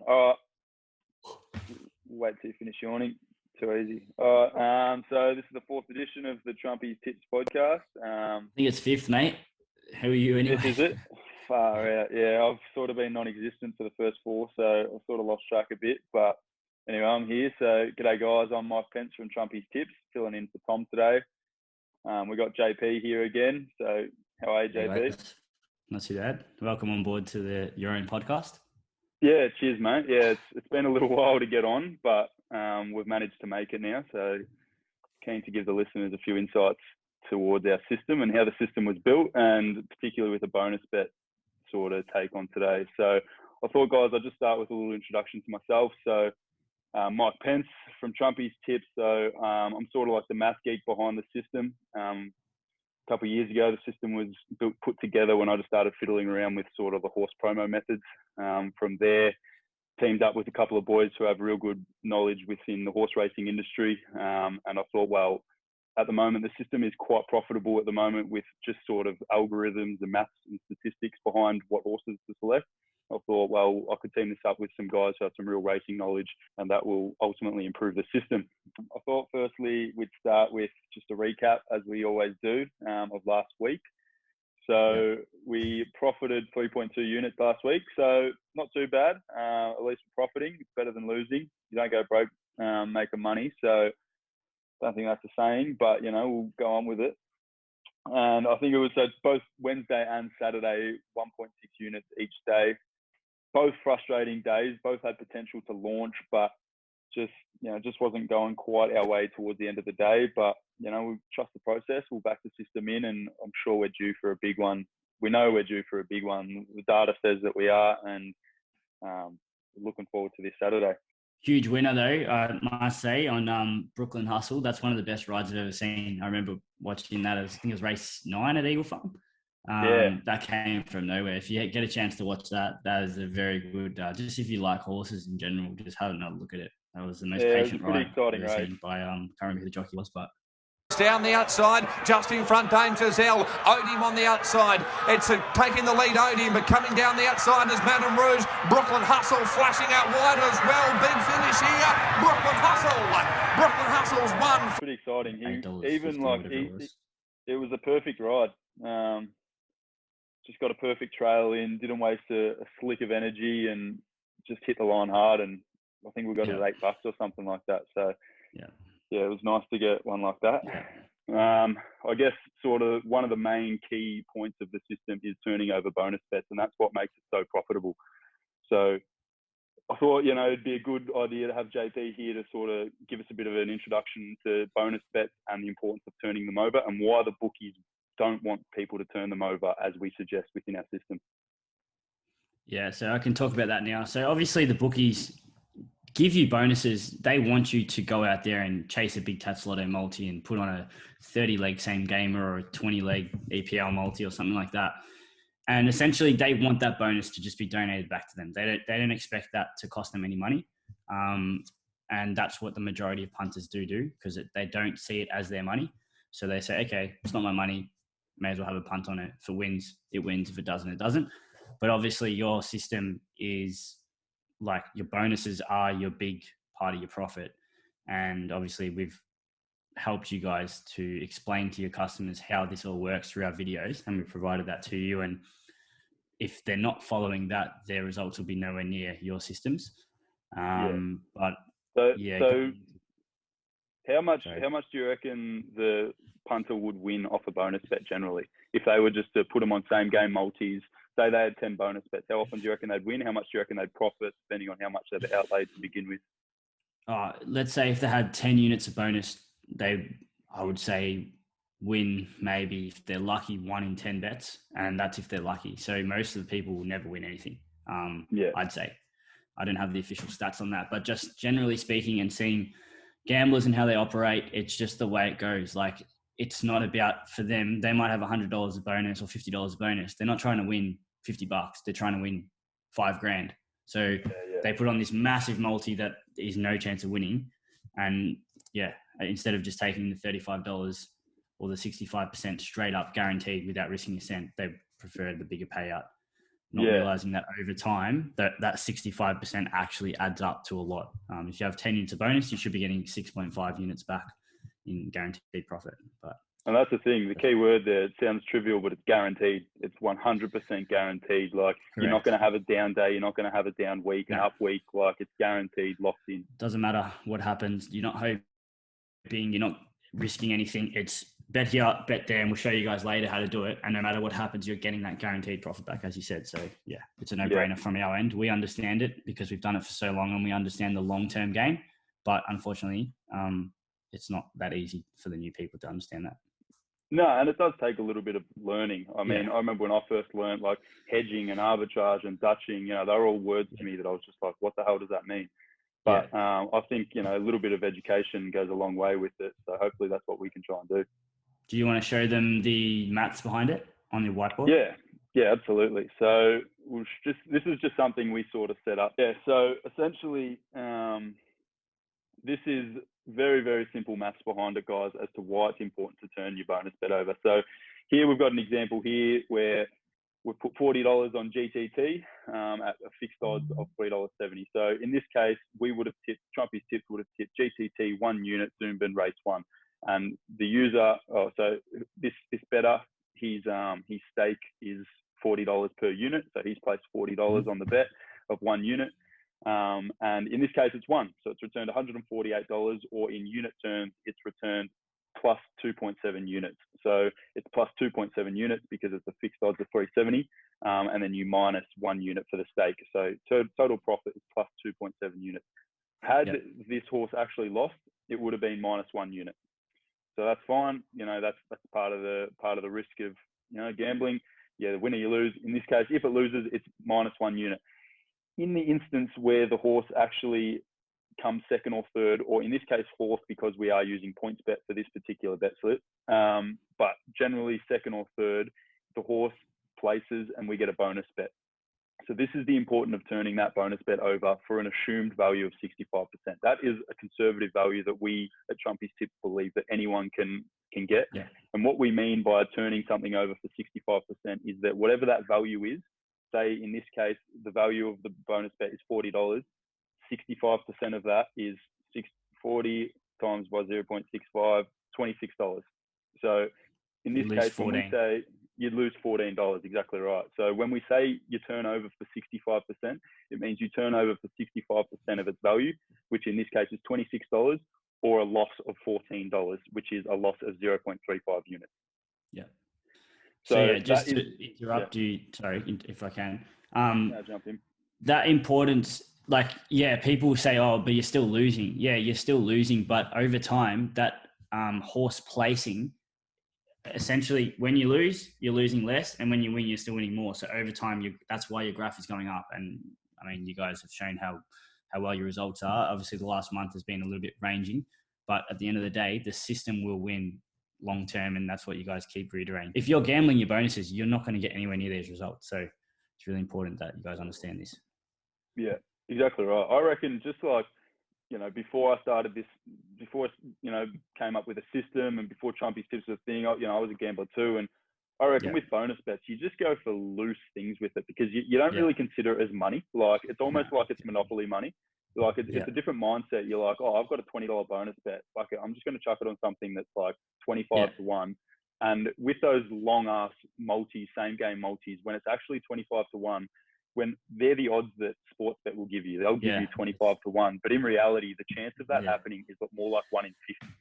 All right. Wait till you finish yawning. Too easy. All right. So this is the 4th edition of the Trumpy Tips podcast. I think it's 5th, mate. How are you anyway? This is it. Far out. Yeah, I've sort of been non-existent for the first 4, so I've sort of lost track a bit. But anyway, I'm here. So g'day guys. I'm Mike Pence from Trumpy's Tips, filling in for Tom today. We got JP here again. So how are you, JP? Hey, not too bad. Welcome on board to your own podcast. Yeah, cheers, mate. Yeah, it's been a little while to get on, but we've managed to make it now. So keen to give the listeners a few insights towards our system and how the system was built, and particularly with a bonus bet sort of take on today. So I thought, guys, I'd just start with a little introduction to myself. So Mike Pence from Trumpy's Tips. So I'm sort of like the math geek behind the system. A couple of years ago, the system was put together when I just started fiddling around with sort of the horse promo methods. From there, teamed up with a couple of boys who have real good knowledge within the horse racing industry. And I thought, well, at the moment, the system is quite profitable at the moment with just sort of algorithms and maths and statistics behind what horses to select. I thought, well, I could team this up with some guys who have some real racing knowledge, and that will ultimately improve the system. I thought firstly we'd start with just a recap, as we always do, of last week. So we profited 3.2 units last week, so not too bad. At least we're profiting. It's better than losing. You don't go broke making money, so I don't think that's a saying, but, you know, we'll go on with it. And I think it was both Wednesday and Saturday, 1.6 units each day. Both frustrating days, both had potential to launch, but just wasn't going quite our way towards the end of the day. But, you know, we trust the process. We'll back the system in, and I'm sure we're due for a big one. We know we're due for a big one. The data says that we are, and looking forward to this Saturday. Huge winner, though, I must say, on Brooklyn Hussla. That's one of the best rides I've ever seen. I remember watching that. I think it was race 9 at Eagle Farm. That came from nowhere. If you get a chance to watch that, that is a very good, just if you like horses in general, just have another look at it. That was the most patient ride I've ever seen by, I can't remember who the jockey was, but... Down the outside, just in front, Dame Giselle. Odim on the outside. It's taking the lead, Odim, but coming down the outside is Madame Rouge. Brooklyn Hussla flashing out wide as well. Big finish here. Brooklyn Hussla. Brooklyn Hussle's won. Pretty exciting. It was a perfect ride. Just got a perfect trail in, didn't waste a slick of energy, and just hit the line hard. And I think we got it at $8 or something like that. So yeah, it was nice to get one like that. I guess sort of one of the main key points of the system is turning over bonus bets, and that's what makes it so profitable. So I thought, you know, it'd be a good idea to have JP here to sort of give us a bit of an introduction to bonus bets and the importance of turning them over, and why the bookies don't want people to turn them over as we suggest within our system. Yeah, so I can talk about that now. So obviously the bookies give you bonuses. They want you to go out there and chase a big Tats Lotto multi and put on a 30-leg same gamer or a 20-leg EPL multi or something like that. And essentially they want that bonus to just be donated back to them. They don't expect that to cost them any money. And that's what the majority of punters do, because they don't see it as their money. So they say, okay, it's not my money. May as well have a punt on it. If it wins, it wins. If it doesn't, it doesn't. But obviously your system is like, your bonuses are your big part of your profit. And obviously we've helped you guys to explain to your customers how this all works through our videos, and we've provided that to you. And if they're not following that, their results will be nowhere near your systems. So how much do you reckon the punter would win off a bonus bet generally? If they were just to put them on same game multis, say they had 10 bonus bets, how often do you reckon they'd win? How much do you reckon they'd profit, depending on how much they've outlaid to begin with? Let's say if they had 10 units of bonus, I would say win maybe, if they're lucky, 1 in 10 bets, and that's if they're lucky. So most of the people will never win anything. I'd say. I don't have the official stats on that, but just generally speaking and seeing gamblers and how they operate, it's just the way it goes. Like, it's not about, for them, they might have $100 of bonus or $50 of bonus. They're not trying to win $50. They're trying to win $5,000. So they put on this massive multi that is no chance of winning. And instead of just taking the $35 or the 65% straight up guaranteed without risking a cent, they prefer the bigger payout. not realizing that over time, that 65% actually adds up to a lot. If you have 10 units of bonus, you should be getting 6.5 units back in guaranteed profit. And that's the thing. The key word there, it sounds trivial, but it's guaranteed. It's 100% guaranteed. Like, Correct. You're not going to have a down day. You're not going to have a down week, an up week. Like, it's guaranteed, locked in. Doesn't matter what happens. You're not hoping, you're not risking anything. It's bet here, bet there, and we'll show you guys later how to do it. And no matter what happens, you're getting that guaranteed profit back, as you said. So yeah, it's a no-brainer from our end. We understand it because we've done it for so long and we understand the long-term game. But unfortunately, it's not that easy for the new people to understand that. No, and it does take a little bit of learning. I mean, I remember when I first learned like hedging and arbitrage and Dutching, they're all words to me that I was just like, what the hell does that mean? But I think, a little bit of education goes a long way with it. So hopefully that's what we can try and do. Do you want to show them the maths behind it on the whiteboard? Yeah, absolutely. So this is just something we sort of set up. Yeah, so essentially, this is very, very simple maths behind it, guys, as to why it's important to turn your bonus bet over. So here we've got an example here where we've put $40 on GTT at a fixed odds of $3.70. So in this case, we would have tipped, Trumpy's tips would have tipped GTT 1 unit, Zoombin race 1. And the user, so this bettor, his stake is $40 per unit. So he's placed $40 on the bet of 1 unit. And in this case, it's 1. So it's returned $148, or in unit terms, it's returned plus 2.7 units. So it's plus 2.7 units because it's a fixed odds of 370. And then you minus 1 unit for the stake. So total profit is plus 2.7 units. Had this horse actually lost, it would have been minus 1 unit. So that's fine. That's part of the risk of, gambling. Yeah, the winner you lose. In this case, if it loses, it's minus 1 unit. In the instance where the horse actually comes second or third, or in this case, fourth, because we are using points bet for this particular bet slip. But generally second or third, the horse places and we get a bonus bet. So this is the importance of turning that bonus bet over for an assumed value of 65%. That is a conservative value that we at Trumpy's Tips believe that anyone can get. Yeah. And what we mean by turning something over for 65% is that whatever that value is, say in this case, the value of the bonus bet is $40, 65% of that is 40 times by 0.65, $26. So in this case, when we say you'd lose $14, exactly right. So when we say you turn over for 65%, it means you turn over for 65% of its value, which in this case is $26, or a loss of $14, which is a loss of 0.35 units. Yeah. So just to interrupt you, sorry, if I can. Jump in. That importance, people say, oh, but you're still losing. Yeah, you're still losing, but over time, that horse placing, essentially, when you lose, you're losing less, and when you win, you're still winning more. So over time, that's why your graph is going up. And I mean, you guys have shown how well your results are. Obviously, the last month has been a little bit ranging, but at the end of the day, the system will win long term, and that's what you guys keep reiterating. If you're gambling your bonuses, you're not going to get anywhere near these results. So it's really important that you guys understand this. Yeah, exactly right. I reckon just before I started this, before came up with a system, and before Trumpy's Tips was a thing, I was a gambler too, and I reckon with bonus bets, you just go for loose things with it because you don't really consider it as money. Like it's almost like it's monopoly money. Like it's a different mindset. You're like, oh, I've got a $20 bonus bet. Like I'm just going to chuck it on something that's like 25 to 1. And with those long ass same game multis, when it's actually 25 to 1, when they're the odds that Sportsbet will give you, they'll give you 25 to 1. But in reality, the chance of that happening is more like 1 in 50.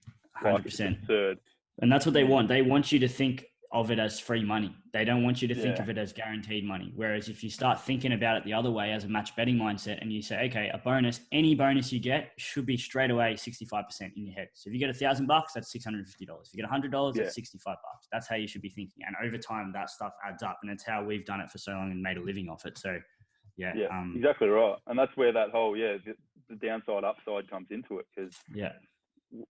100%. Like, it's absurd. And that's what they want. They want you to think of it as free money. They don't want you to think of it as guaranteed money. Whereas if you start thinking about it the other way as a match betting mindset, and you say, okay, a bonus, any bonus you get should be straight away 65% in your head. So if you get $1,000, that's $650. If you get $100, that's $65. That's how you should be thinking. And over time, that stuff adds up. And it's how we've done it for so long and made a living off it. So exactly right. And that's where that whole, the downside upside comes into it. Because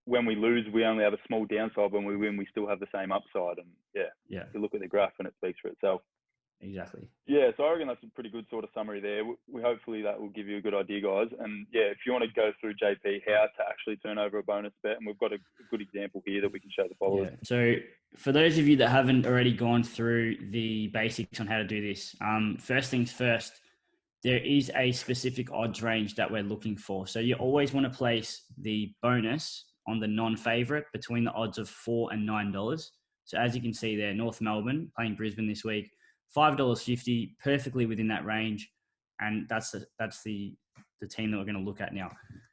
when we lose, we only have a small downside. When we win, we still have the same upside. And you look at the graph and it speaks for itself. exactly. Yeah, so I reckon that's a pretty good sort of summary there. We hopefully that will give you a good idea, guys. And yeah, if you want to go through JP how to actually turn over a bonus bet, and we've got a good example here that we can show the followers. Yeah. So for those of you that haven't already gone through the basics on how to do this, first things first, there is a specific odds range that we're looking for. So you always want to place the bonus on the non-favorite between the odds of $4 and $9. So as you can see there, North Melbourne playing Brisbane this week, $5.50, perfectly within that range. And that's the team that we're going to look at now.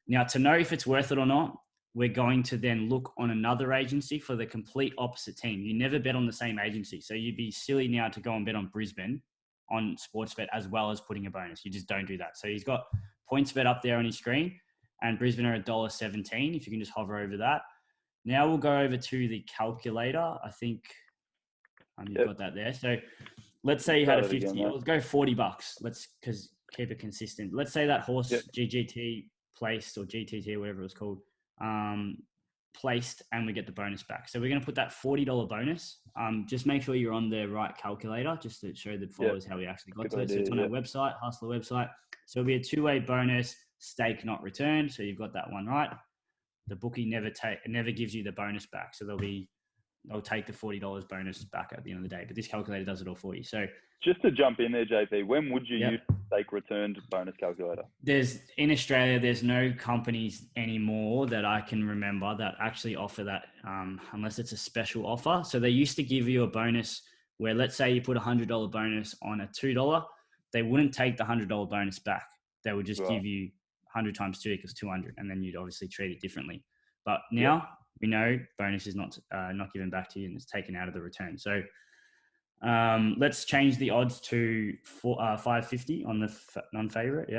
Now, to know if it's worth it or not, we're going to then look on another agency for the complete opposite team. You never bet on the same agency. So you'd be silly now to go and bet on Brisbane on Sportsbet as well as putting a bonus. You just don't do that. So he's got PointsBet up there on his screen, and Brisbane are $1.17. If you can just hover over that. Now we'll go over to the calculator. I think you've got that there. So let's say you had a 50. Let's go $40. Because keep it consistent. Let's say that horse GGT placed, or GTT, whatever it was called, placed, and we get the bonus back. So we're going to put that $40 bonus. Just make sure you're on the right calculator, just to show the followers how we actually got to it. So it's on our website, Hussla website. So it'll be a two-way bonus, stake not returned. So you've got that one right. The bookie never gives you the bonus back. So they'll take the $40 bonus back at the end of the day. But this calculator does it all for you. So just to jump in there, JP, when would you use stake returned bonus calculator? In Australia, there's no companies anymore that I can remember that actually offer that, unless it's a special offer. So they used to give you a bonus where, let's say you put $100 bonus on a $2, they wouldn't take the $100 bonus back. They would just give you 100 times 2 equals 200, and then you'd obviously treat it differently. But now we know bonus is not given back to you, and it's taken out of the return. So let's change the odds to 550 on the non-favorite,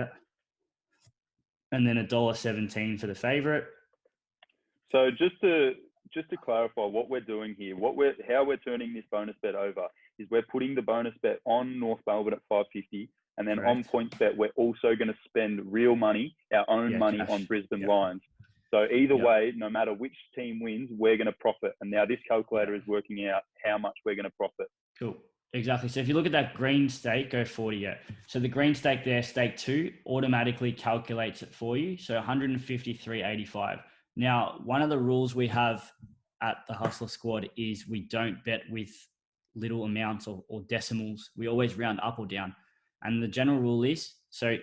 and then $1.17 for the favorite. So just to clarify what we're doing here, how we're turning this bonus bet over is we're putting the bonus bet on North Melbourne at 550, and then on PointsBet we're also going to spend real money, our own money, cash on Brisbane Lions. So either way, no matter which team wins, we're going to profit. And now this calculator is working out how much we're going to profit. Cool. Exactly. So if you look at that green stake, go 40. So the green stake there, stake 2, automatically calculates it for you. So 153.85. Now, one of the rules we have at the Hussla squad is we don't bet with little amounts or decimals. We always round up or down. And the general rule is, so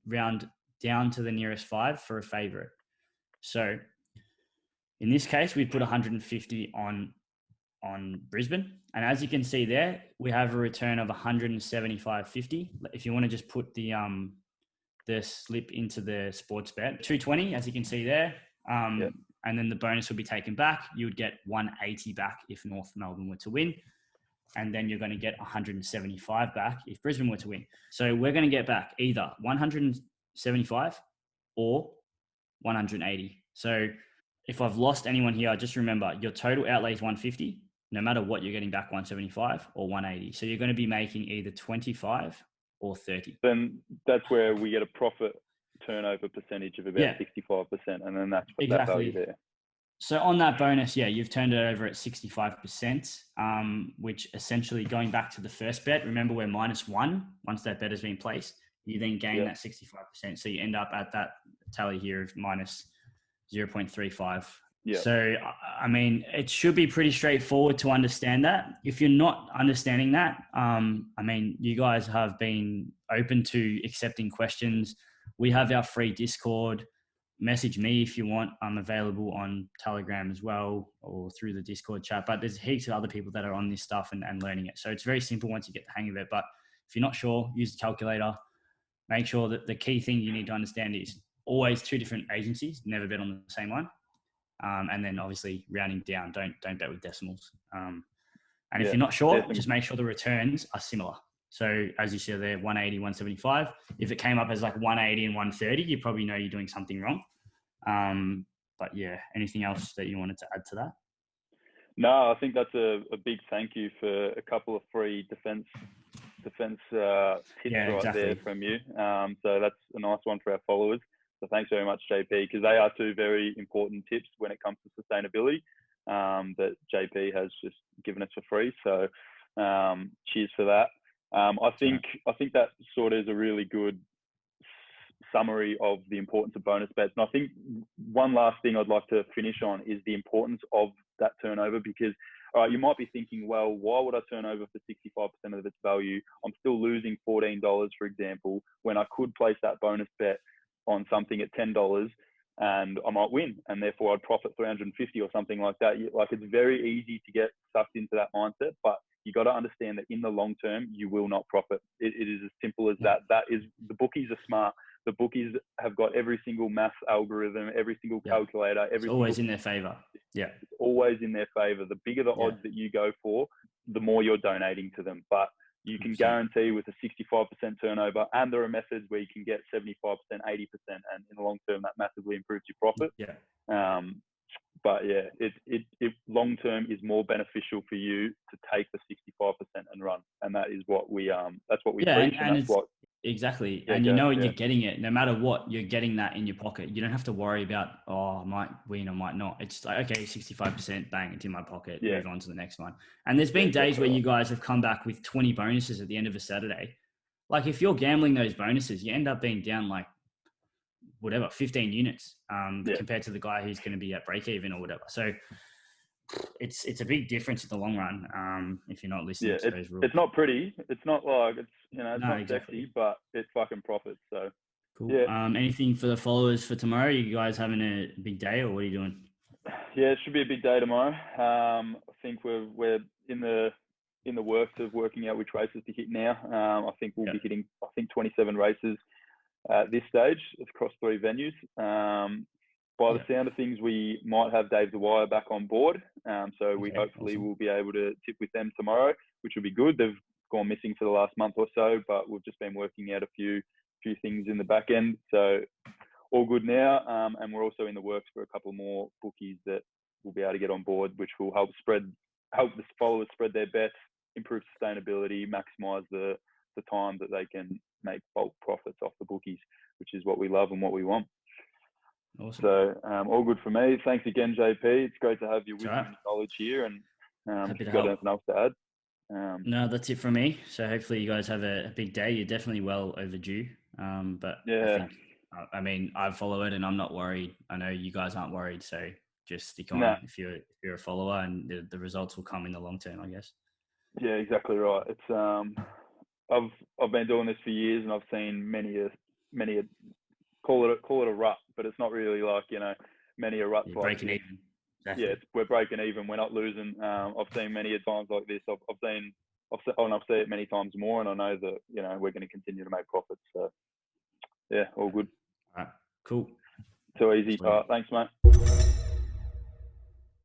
round down to the nearest 5 for a favorite. So in this case, we put 150 on Brisbane. And as you can see there, we have a return of 175.50. If you want to just put the slip into the sports bet, 220, as you can see there. And then the bonus will be taken back. You would get 180 back if North Melbourne were to win. And then you're going to get 175 back if Brisbane were to win. So we're going to get back either 175 or 180. So if I've lost anyone here, just remember your total outlay is 150. No matter what, you're getting back 175 or 180. So you're going to be making either 25 or 30. Then that's where we get a profit turnover percentage of about 65%. And then that's that value there. So on that bonus, you've turned it over at 65%, which essentially, going back to the first bet, remember we're -1 once that bet has been placed. You then gain that 65%. So you end up at that tally here of minus 0.35. Yeah. So, I mean, it should be pretty straightforward to understand that. If you're not understanding that, I mean, you guys have been open to accepting questions. We have our free Discord. Message me if you want. I'm available on Telegram as well, or through the Discord chat. But there's heaps of other people that are on this stuff and learning it. So it's very simple once you get the hang of it. But if you're not sure, use the calculator. Make sure that the key thing you need to understand is always 2 different agencies. Never bet on the same one. And then obviously rounding down, don't bet with decimals. And if you're not sure, just make sure the returns are similar. So as you see there, 180, 175. If it came up as like 180 and 130, you probably know you're doing something wrong. But anything else that you wanted to add to that? No, I think that's a big thank you for a couple of free defense tips there from you. So that's a nice one for our followers. So thanks very much, JP, because they are 2 very important tips when it comes to sustainability that JP has just given us for free. So cheers for that. I think that sort of is a really good summary of the importance of bonus bets. And I think one last thing I'd like to finish on is the importance of that turnover, because you might be thinking, well, why would I turn over for 65% of its value? I'm still losing $14, for example, when I could place that bonus bet on something at $10 and I might win, and therefore I'd profit 350 or something like that. Like, it's very easy to get sucked into that mindset, but you got to understand that in the long term, you will not profit. It is as simple as that. That is, the bookies are smart. The bookies have got every single math algorithm, every single calculator. It's always in their favor. Yeah. It's always in their favor. The bigger the odds that you go for, the more you're donating to them. But you can guarantee with a 65% turnover, and there are methods where you can get 75%, 80%, and in the long term, that massively improves your profit. Yeah. But yeah, it long term is more beneficial for you to take the 65% and run, and that is what we that's what we preach, and that's what. Exactly. And you know you're getting it. No matter what, you're getting that in your pocket. You don't have to worry about, I might win or might not. It's like, okay, 65%, bang, it's in my pocket. Move on to the next one. And there's been days where you guys have come back with 20 bonuses at the end of a Saturday. Like, if you're gambling those bonuses, you end up being down like, whatever, 15 units compared to the guy who's going to be at break even or whatever. So it's a big difference in the long run if you're not listening to those rules. It's not pretty. It's not like, it's not exactly. sexy, but it fucking profits. So cool. Anything for the followers for tomorrow? You guys having a big day, or what are you doing? Yeah, it should be a big day tomorrow. I think we're in the works of working out which races to hit now. I think we'll be hitting 27 races at this stage across 3 venues. By the sound of things, we might have Dave the Wire back on board. So we hopefully will be able to tip with them tomorrow, which will be good. They've gone missing for the last month or so, but we've just been working out a few things in the back end. So all good now. And we're also in the works for a couple more bookies that we'll be able to get on board, which will help the followers spread their bets, improve sustainability, maximize the time that they can make bulk profits off the bookies, which is what we love and what we want. Awesome. So all good for me. Thanks again, JP. It's great to have your wisdom and knowledge here, and if you've got anything else to add. No, that's it from me. So hopefully you guys have a big day. You're definitely well overdue. But I think, I follow it and I'm not worried. I know you guys aren't worried, so just stick on if you're a follower, and the results will come in the long term, I guess. Yeah, exactly right. It's I've been doing this for years, and I've seen many a call it a rut, but it's not really like, many a ruts like breaking even. Exactly. Yeah, we're breaking even. We're not losing. I've seen many times like this. I've seen it many times more, and I know that we're going to continue to make profits. So yeah, all good. All right, cool. Too easy. Thanks, mate.